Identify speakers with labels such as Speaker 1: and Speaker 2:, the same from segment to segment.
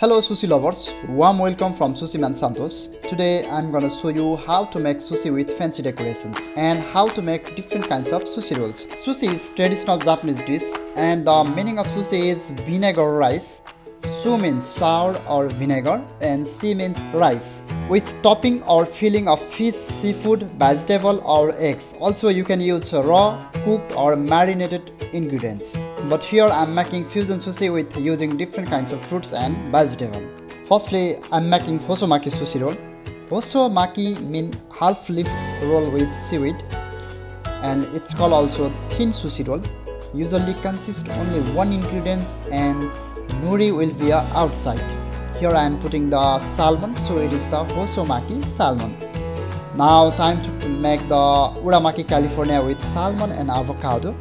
Speaker 1: Hello sushi lovers, warm welcome from Sushi Man Santosh. Today I'm gonna show you how to make sushi with fancy decorations and how to make different kinds of sushi rolls. Sushi is traditional Japanese dish and the meaning of sushi is vinegar rice. Su means sour or vinegar and shi means rice, with topping or filling of fish, seafood, vegetable or eggs. Also you can use raw, cooked or marinated ingredients. But here I am making fusion sushi with using different kinds of fruits and vegetable. Firstly, I am making Hosomaki sushi roll. Hosomaki means half leaf roll with seaweed, and it's called also thin sushi roll. Usually consists only one ingredient and nori will be outside. Here I am putting the salmon, so it is the Hosomaki salmon. Now time to make the Uramaki California with salmon and avocado.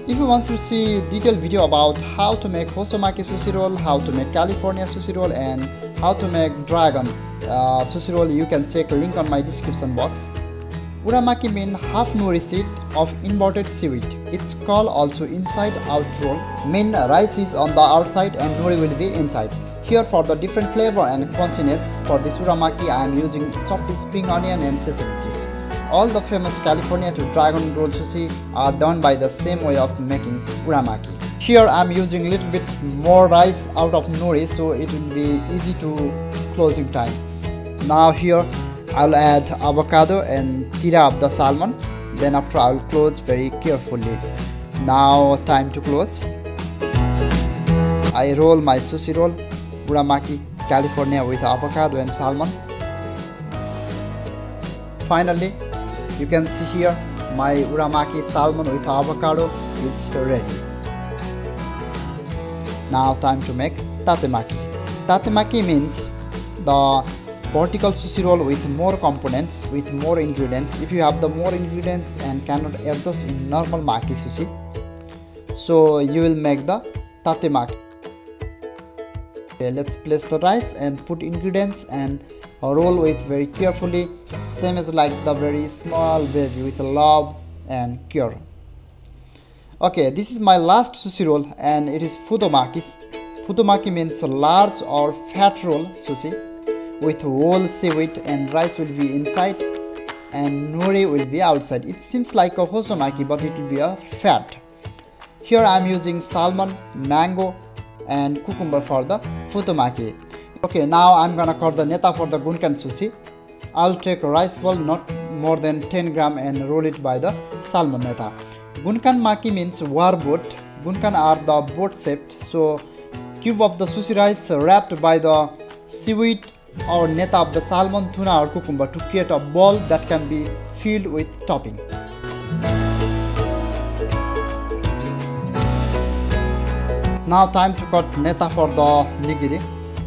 Speaker 1: If you want to see detailed video about how to make Hosomaki sushi roll, how to make California sushi roll and how to make dragon sushi roll, you can check link on my description box. Uramaki means half nori seed of inverted seaweed. It's called also inside out roll. Mean rice is on the outside and nori will be inside. Here for the different flavor and crunchiness for this Uramaki I am using chopped spring onion and sesame seeds. All the famous California to dragon roll sushi are done by the same way of making Uramaki. Here I am using little bit more rice out of nori, so it will be easy to closing time. Now here I'll add avocado and tira of the salmon. Then after I'll close very carefully. Now time to close. I roll my sushi roll, Uramaki California with avocado and salmon. Finally, you can see here my Uramaki salmon with avocado is ready. Now time to make Tatemaki. Tatemaki means the vertical sushi roll with more components, with more ingredients. If you have the more ingredients and cannot adjust in normal maki sushi, so you will make the Tatemaki. Okay, let's place the rice and put ingredients and roll with very carefully, same as like the very small baby with love and care. Okay, this is my last sushi roll and it is Futomaki. Futomaki means large or fat roll sushi with whole seaweed and rice will be inside and nori will be outside. It seems like a Hosomaki but it will be a fat. Here I am using salmon, mango and cucumber for the Futomaki. Okay, now I'm gonna cut the neta for the Gunkan sushi. I'll take a rice ball not more than 10 gram and roll it by the salmon neta. Gunkan maki means war boat. Gunkan are the boat shaped, so cube of the sushi rice wrapped by the seaweed or neta of the salmon, tuna or cucumber to create a ball that can be filled with topping. Now time to cut neta for the nigiri.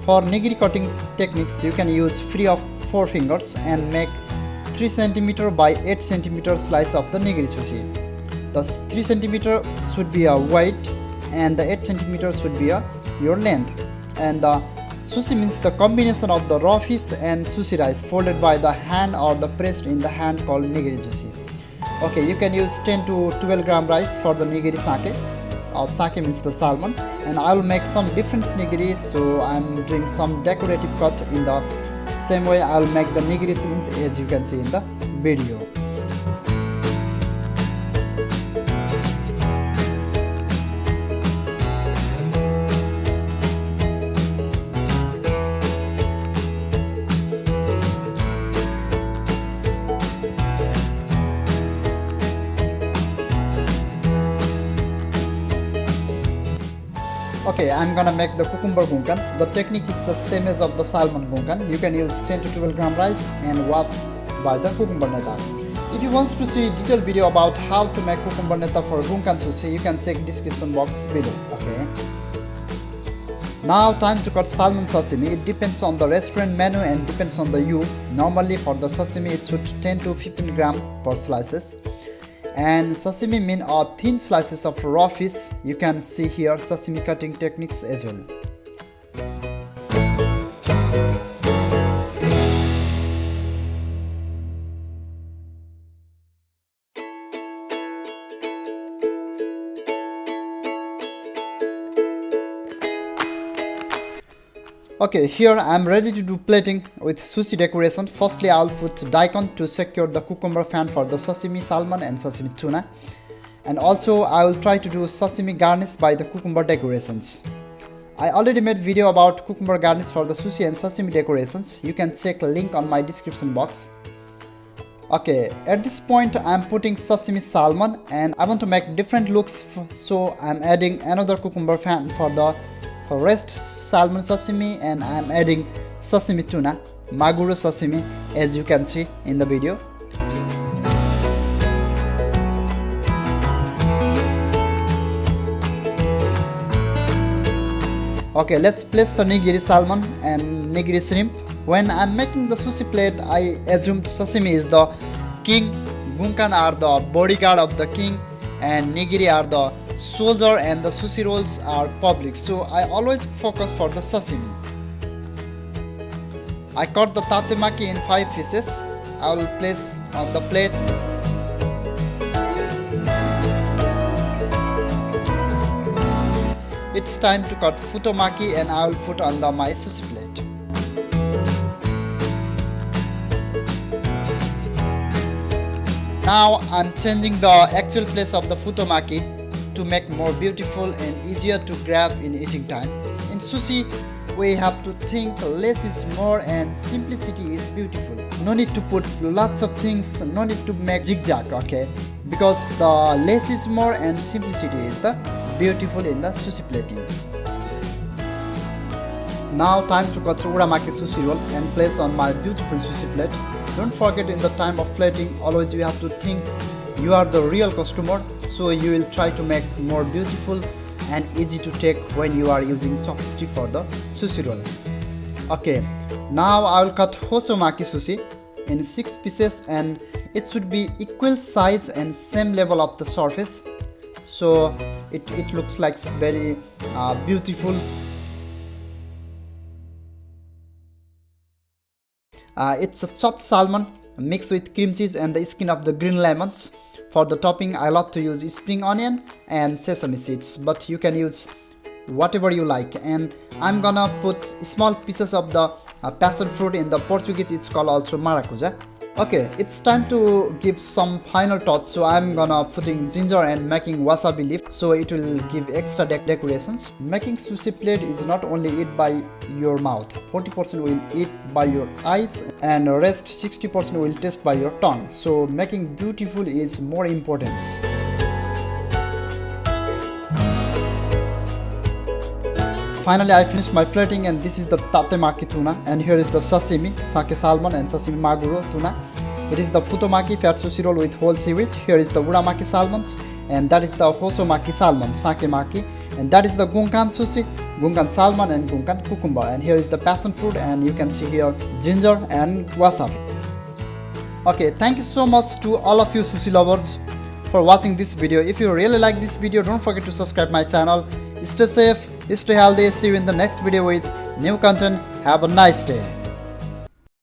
Speaker 1: For nigiri cutting techniques, you can use free of 4 fingers and make 3 cm by 8 cm slice of the nigiri sushi. The 3 cm should be a wide and the 8 cm should be your length. And the sushi means the combination of the raw fish and sushi rice folded by the hand or the pressed in the hand called Nigiri Zushi. Okay, you can use 10 to 12 gram rice for the nigiri sake. Or sake means the salmon, and I will make some different nigiri, so I'm doing some decorative cut in the same way I will make the nigiri shrimp as you can see in the video. Okay, I'm gonna make the cucumber gunkans. The technique is the same as of the salmon gunkan. You can use 10 to 12 gram rice and wrap by the cucumber neta. If you want to see detailed video about how to make cucumber neta for gunkan sushi, you can check description box below. Okay. Now time to cut salmon sashimi. It depends on the restaurant menu and depends on the you. Normally for the sashimi it should 10 to 15 gram per slices. And sashimi mean thin slices of raw fish. You can see here sashimi cutting techniques as well. Okay, here I am ready to do plating with sushi decoration. Firstly, I will put daikon to secure the cucumber fan for the sashimi salmon and sashimi tuna. And also I will try to do sashimi garnish by the cucumber decorations. I already made video about cucumber garnish for the sushi and sashimi decorations. You can check link on my description box. Okay, at this point I am putting sashimi salmon and I want to make different looks, so I am adding another cucumber fan for the rest salmon sashimi, and I am adding sashimi tuna, maguro sashimi, as you can see in the video. Okay, let's place the nigiri salmon and nigiri shrimp. When I'm making the sushi plate, I assume sashimi is the king, gunkan are the bodyguard of the king, and nigiri are the soldier, and the sushi rolls are public. So I always focus for the sashimi. I cut the tatemaki in 5 pieces. I will place on the plate. It's time to cut futomaki and I will put on my sushi plate. Now I'm changing the actual place of the futomaki to make more beautiful and easier to grab in eating time. In sushi, we have to think less is more and simplicity is beautiful. No need to put lots of things, no need to make zigzag, okay? Because the less is more and simplicity is the beautiful in the sushi plating. Now time to cut uramaki sushi roll and place on my beautiful sushi plate. Don't forget, in the time of plating, always you have to think you are the real customer, so you will try to make more beautiful and easy to take when you are using chopstick for the sushi roll. Okay, now I will cut Hosomaki sushi in 6 pieces and it should be equal size and same level of the surface, so it looks like very beautiful. It's a chopped salmon mixed with cream cheese and the skin of the green lemons. For the topping, I love to use spring onion and sesame seeds, but you can use whatever you like. And I'm gonna put small pieces of the passion fruit. In the Portuguese it's called also maracuja. Okay, it's time to give some final touch, so I'm gonna putting ginger and making wasabi leaf, so it will give extra decorations. Making sushi plate is not only eat by your mouth, 40% will eat by your eyes and rest 60% will taste by your tongue, so making beautiful is more important. Finally, I finished my plating and this is the tatemaki tuna, and here is the sashimi, sake salmon and sashimi maguro tuna. It is the futomaki fat sushi roll with whole seaweed. Here is the uramaki salmons, and that is the hosomaki salmon, sake maki, and that is the gunkan sushi, gunkan salmon and gunkan cucumber, and here is the passion fruit, and you can see here ginger and wasabi. Okay, thank you so much to all of you sushi lovers for watching this video. If you really like this video, don't forget to subscribe my channel. Stay safe, stay healthy. See you in the next video with new content. Have a nice day.